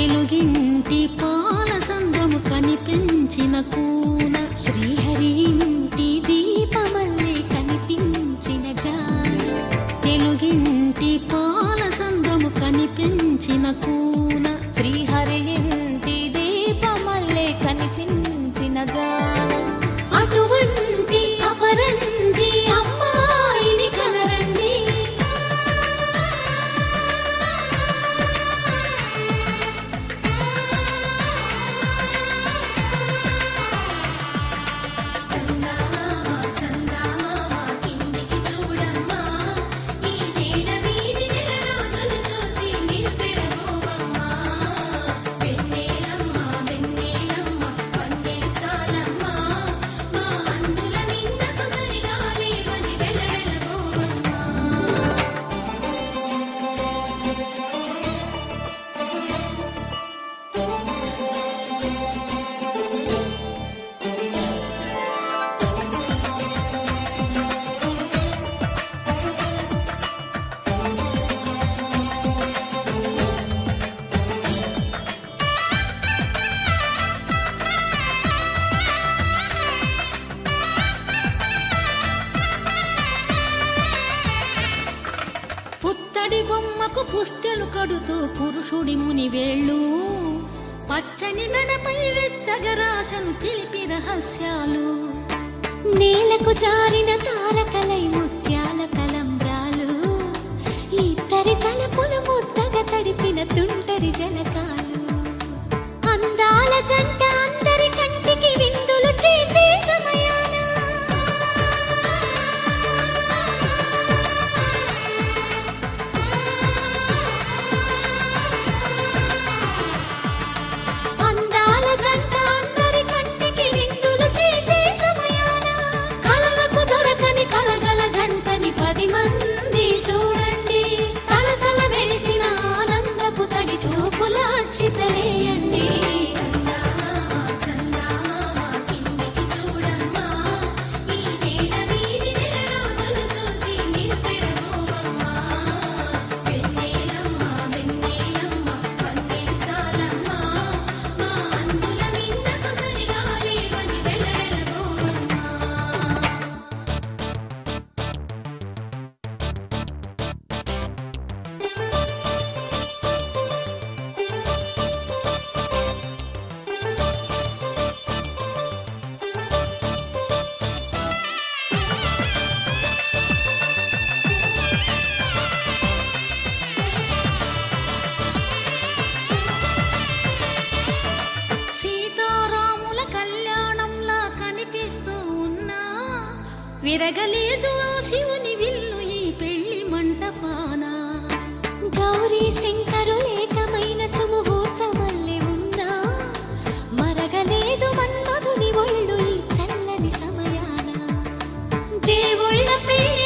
తెలుగింటి పాల సంద్రము కనిపించిన కూన శ్రీహరి ఇంటి దీపమల్లే కనిపించిన జాన తెలుగింటి పాల సంద్రము కనిపించిన కూన శ్రీహరి ఇంటి దీపమల్లే కనిపించిన జాన అటువంటి అపరంజి అమ్మాయిని కనరండి పుత్తడి బొమ్మకు పుస్తెలు కడుతూ పురుషుడి ముని వేళ్ళు పచ్చని నడపై వెచ్చగరాసను చిలిపి రహస్యాలు నేలకు జారిన తారకలై ముత్యాల తలంబ్రాలు ఇద్దరి తలపుల ముద్దగా తడిపిన తుంటరి జలకాలు అందాల జంట అందరి కంటికి విందులు చేసే సమయాన అందాల జంట అందరి కంటికి విందులు చేసే సమయాన కలలకు దొరకని కలగల జంటని 10 మంది చూడండి తలతల మెరిసిన ఆనందపు తడి చూపుల అక్షితలేయండి సీతారాముల కళ్యాణంలా కనిపిస్తూ ఉన్నా విరగలేదు ఆ శివుని విల్లు ఈ పెళ్లి మంటపాన గౌరీ శంకరులేకమైన సుముహూర్తమల్లె ఉన్నా మరగలేదు మన్మధుని ఒళ్ళు ఈ చల్లని సమయాన దేవుళ్ళ పెళ్లి